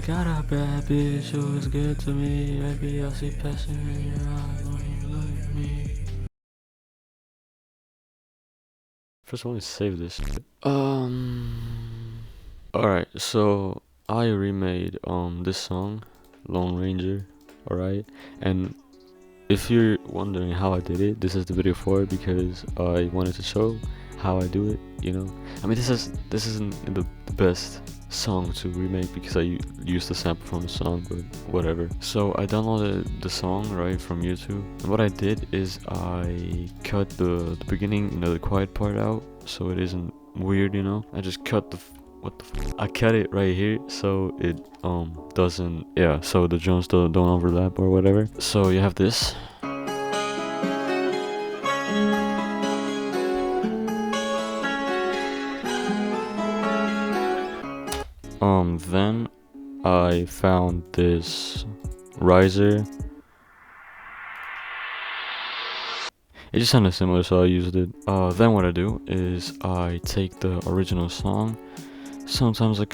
got a bad bitch who is good to me. Maybe I'll see passion in your eyes when you look at me. First, let me save this. Alright, so I remade this song, Lone Ranger. Alright, and if you're wondering how I did it, this is the video for it because I wanted to show how I do it. I mean, this isn't the best song to remake because I used the sample from the song, but whatever. So I downloaded the song right from YouTube, and what I did is I cut the beginning, the quiet part out, so it isn't weird. I just cut the I cut it right here so it doesn't, so the drums don't overlap or whatever. So you have this. Then I found this riser. It just sounded similar, so I used it. Then what I do is I take the original song. Sometimes I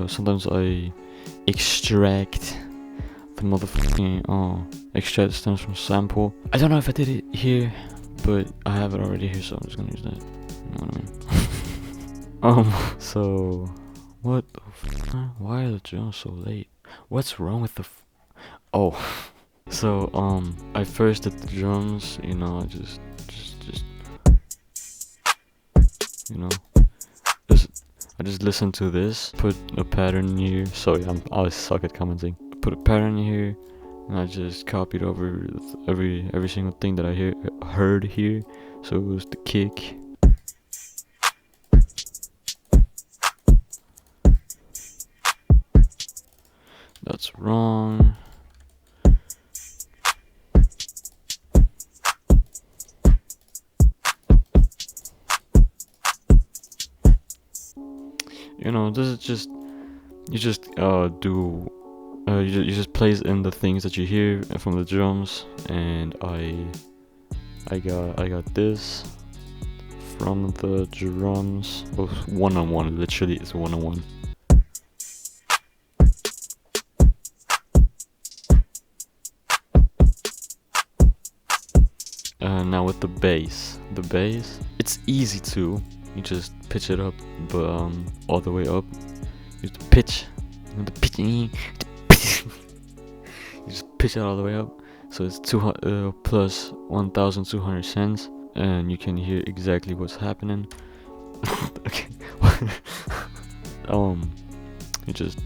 sometimes I extract the motherfucking extract stems from sample. I don't know if I did it here, but I have it already here, so I'm just gonna use that. You know what I mean? So what the why are the drums so late? What's wrong with the so I first did the drums, I just I just listened to this, put a pattern here. Sorry, I suck at commenting. Put a pattern here, and I just copied over every single thing that I heard here. So it was the kick. That's wrong. This is just you just plays in the things that you hear from the drums, and I got this from the drums. One-on-one, literally it's one-on-one. Now with the bass, it's easy too. You just pitch it up, but all the way up. Use the pitch, you just pitch it all the way up, so it's plus 1,200 cents, and you can hear exactly what's happening. Okay, you just.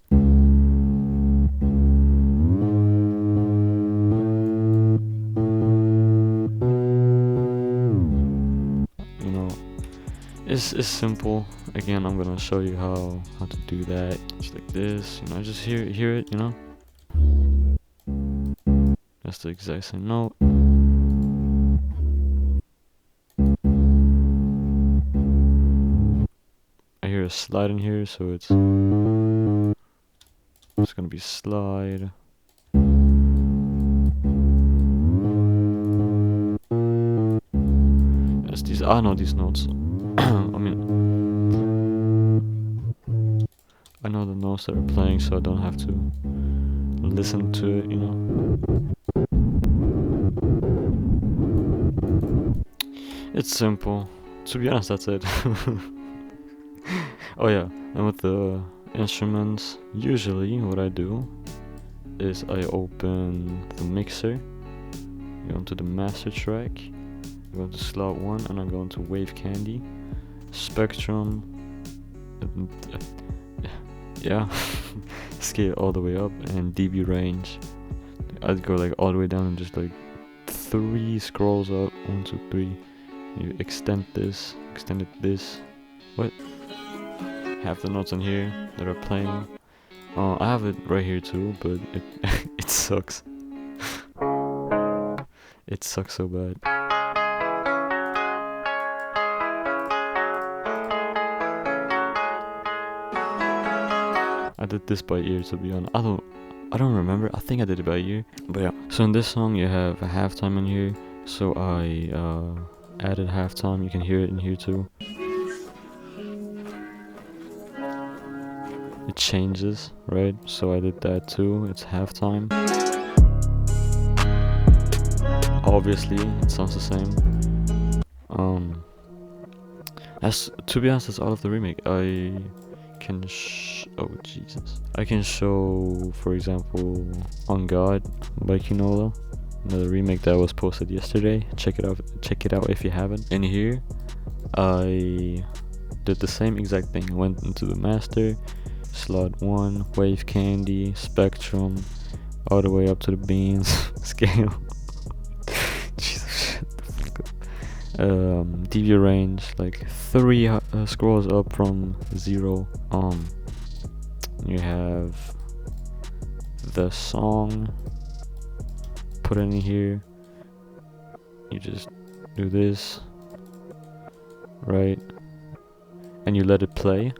It's simple. Again, I'm gonna show you how to do that. Just like this, just hear it, That's the exact same note. I hear a slide in here, so it's gonna be slide. That's these. I know these notes. I know the notes that are playing, so I don't have to listen to it, It's simple. To be honest, that's it. Oh yeah, and with the instruments, usually what I do is I open the mixer, go into the master track, go to slot 1, and I go into wave candy, spectrum, scale all the way up, and dB range. I'd go like all the way down and just like 3 scrolls up, 1, 2, 3. You extend this. What? Have the notes in here that are playing. I have it right here too, but it sucks. It sucks so bad. I did this by ear, to be honest. I don't remember. I think I did it by ear. But yeah. So in this song you have a halftime in here. So I added halftime. You can hear it in here too. it changes, right? So I did that too. It's halftime. Obviously, it sounds the same. As to be honest, that's all of the remake. I can oh Jesus, I can show, for example, On God by Kinola, another remake that was posted yesterday. Check it out. Check it out if you haven't. In here, I did the same exact thing. I went into the master, slot 1, wave candy, spectrum, all the way up to the beans, scale. Jesus, shut the fuck up. DV range, like 3 scrolls up from 0. You have the song, put it in here. You just do this, right? And you let it play.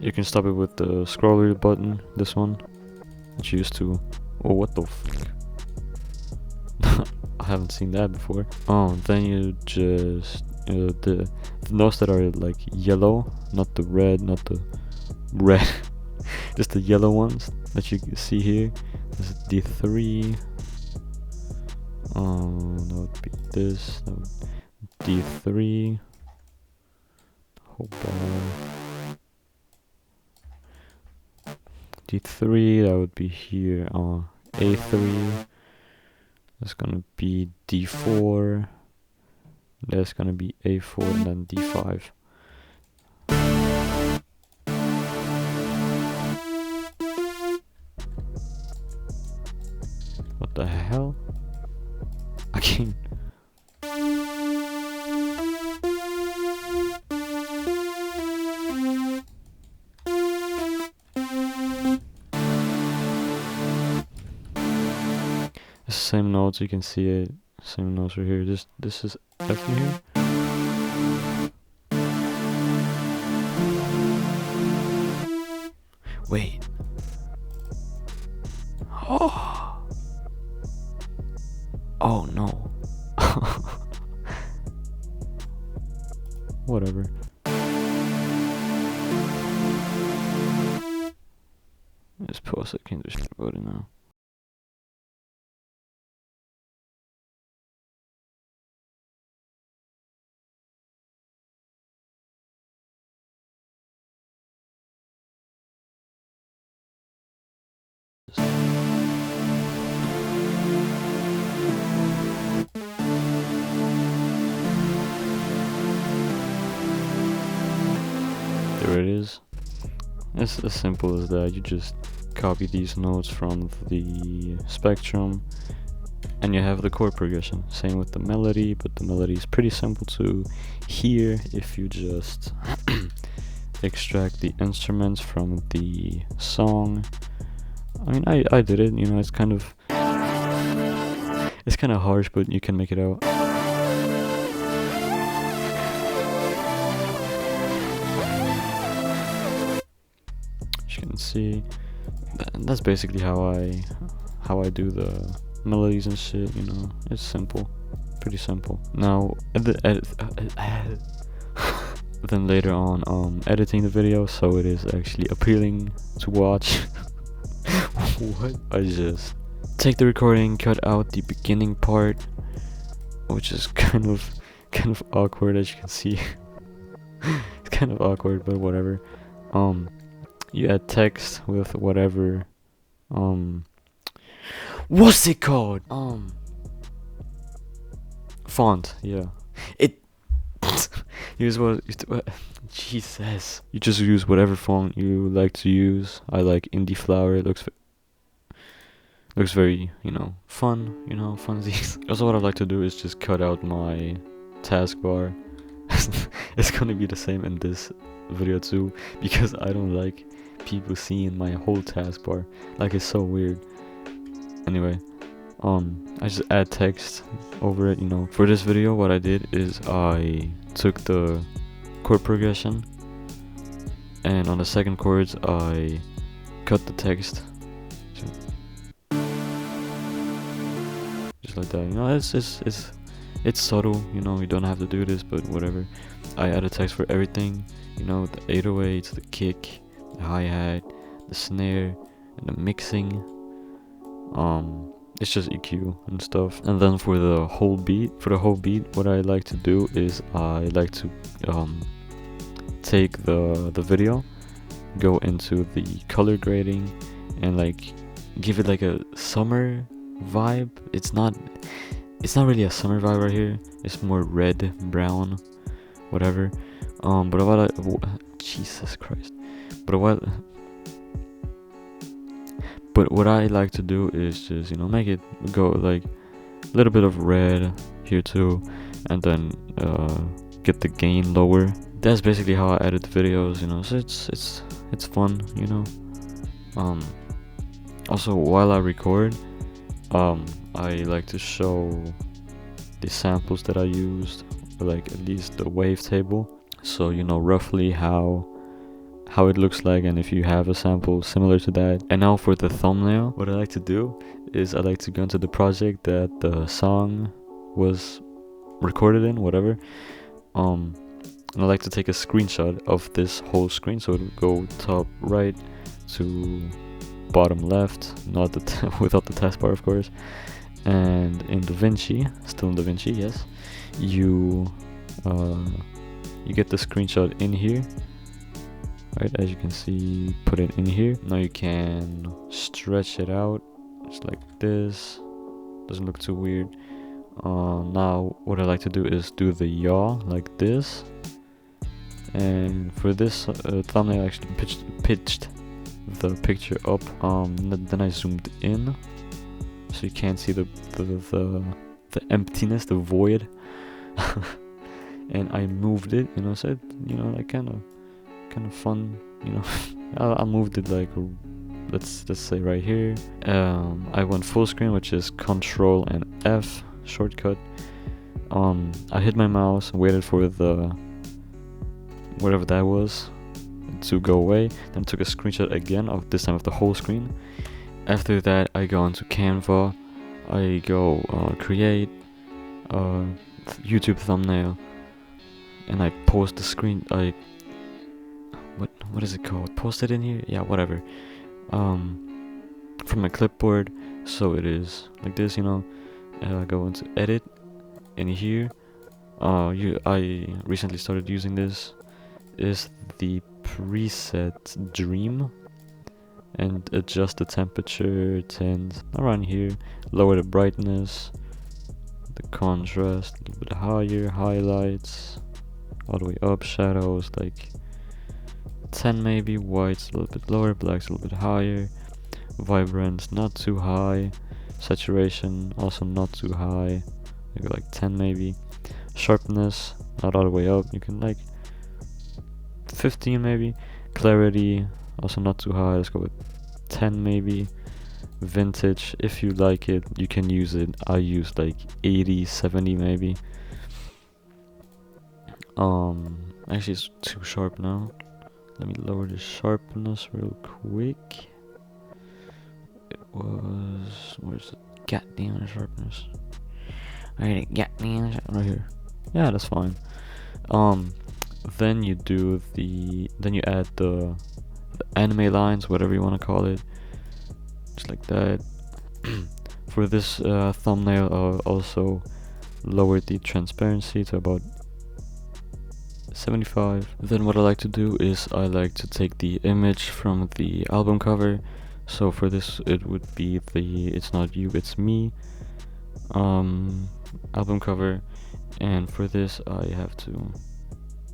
You can stop it with the scroller button, this one, which you used to. Oh, what the fuck? I haven't seen that before. Then you just the notes that are like yellow, not the red, just the yellow ones that you can see here. This is D3. That would be this. That would D3. Whole bar. D3. That would be here. A3. That's gonna be D4. That's gonna be A4 and then D5. What the hell? I can't. Same notes, you can see it. Same notes right here. This is F in here. Wait. Oh. Oh no. Whatever. This post, I can't do shit about it now. There it is. It's as simple as that. You just copy these notes from the spectrum and you have the chord progression. Same with the melody, but the melody is pretty simple to hear if you just extract the instruments from the song. I mean, I did it, you know. It's kind of harsh, but you can make it out. As you can see, that's basically how I do the melodies and shit, you know. It's simple, pretty simple. Now then later on editing the video so it is actually appealing to watch. What? I just take the recording, cut out the beginning part, which is kind of awkward, as you can see. It's kind of awkward, but whatever. You add text with whatever what's it called? Font, yeah. It use what Jesus. You just use whatever font you like to use. I like Indie Flower. It looks very, you know, fun, you know, funsies. Also, what I like to do is just cut out my taskbar. It's gonna be the same in this video too, because I don't like people seeing my whole taskbar. Like, it's so weird. Anyway, I just add text over it, you know. For this video, what I did is I took the chord progression, and on the second chords I cut the text. Just shit like that. You know, it's subtle. You know, you don't have to do this, but whatever. I added text for everything. You know, the 808s, the kick, the hi-hat, the snare, and the mixing. It's just EQ and stuff. And then for the whole beat, what I like to do is I like to take the video, go into the color grading, and like give it like a summer vibe. It's not really a summer vibe right here. It's more red, brown, whatever. But Jesus Christ. But what I like to do is just, you know, make it go like a little bit of red here too, and then get the gain lower. That's basically how I edit the videos, you know. So it's fun, you know. Also, while I record, I like to show the samples that I used, or like at least the wavetable, so you know roughly how it looks like, and if you have a sample similar to that. And now for the thumbnail, what I like to do is I like to go into the project that the song was recorded in, whatever. And I like to take a screenshot of this whole screen, so it would go top right to bottom left, not the without the taskbar, of course. And in DaVinci, still in DaVinci, yes, you get the screenshot in here. Right, as you can see, put it in here. Now you can stretch it out just like this. Doesn't look too weird. Now what I like to do is do the yaw like this. And for this thumbnail, I actually pitched the picture up. Then I zoomed in, so you can't see the emptiness, the void. And I moved it, you know, so it, you know, like kind of fun, you know. I moved it like, let's say right here. I went full screen, which is Control and F shortcut. I hit my mouse, waited for the whatever that was to go away, then took a screenshot again of this time of the whole screen. After that, I go into Canva, I go create YouTube thumbnail, and I post the screen. What is it called? Post it in here? Yeah, whatever. From my clipboard, so it is like this, you know. I go into edit in here. I recently started using this. Is the preset Dream, and adjust the temperature, tint around here. Lower the brightness, the contrast a little bit higher, highlights all the way up, shadows like 10 maybe, whites a little bit lower, blacks a little bit higher, vibrance not too high, saturation also not too high, maybe like 10 maybe, sharpness not all the way up, you can like 15 maybe, clarity also not too high, let's go with 10 maybe, vintage if you like it you can use it, I use like 80, 70 maybe. Actually it's too sharp now. Let me lower the sharpness real quick. It was, where's the goddamn sharpness? Right here. Yeah, that's fine. Then you do then you add the anime lines, whatever you want to call it, just like that. For this thumbnail, I'll also lower the transparency to about 75. Then what I like to do is I like to take the image from the album cover. So for this it would be the It's Not You, It's Me album cover, and for this I have to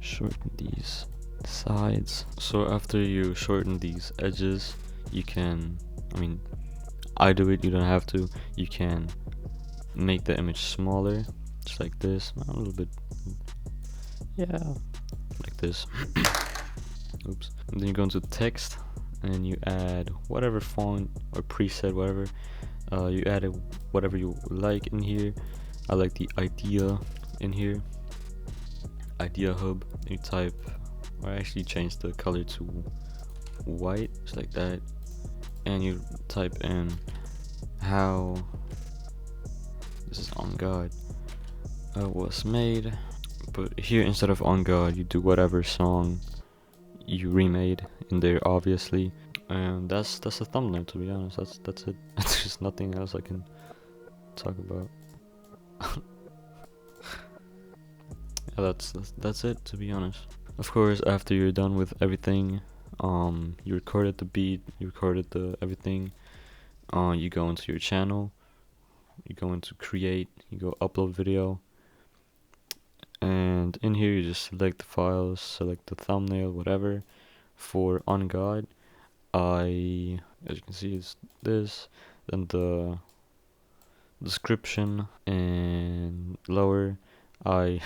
shorten these sides. So after you shorten these edges, you can, I do it, you don't have to, you can make the image smaller, just like this, a little bit, yeah, like this. Oops. And then you go into text and you add whatever font or preset, whatever, you add whatever you like in here. I like the idea in here, idea hub. You type, or actually change the color to white, just like that, and you type in how This is On God. Was made, but here instead of On God, you do whatever song you remade in there, obviously. And that's the thumbnail. To be honest, that's it. There's just nothing else I can talk about. Yeah, that's it. To be honest. Of course, after you're done with everything, you recorded the beat, you recorded the everything. You go into your channel, you go into create, you go upload video, and in here you just select the files, select the thumbnail, whatever. For On God, as you can see, it's this, then the description, and lower, I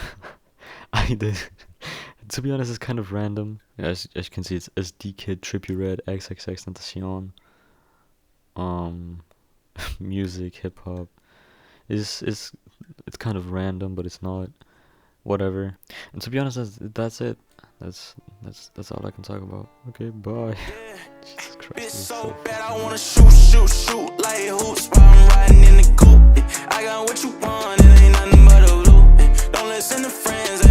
I did. To be honest, it's kind of random. As you can see, it's SD Kid, Trippy Red, XXX Tentacion. Music, hip hop. It's kind of random, but it's not. Whatever. And to be honest, that's it. That's all I can talk about. Okay, bye. Jesus Christ. It's so bad, I wanna shoot like hoops while I'm riding in the coupe. I got what you want, it ain't nothing but a loop. Don't listen to friends.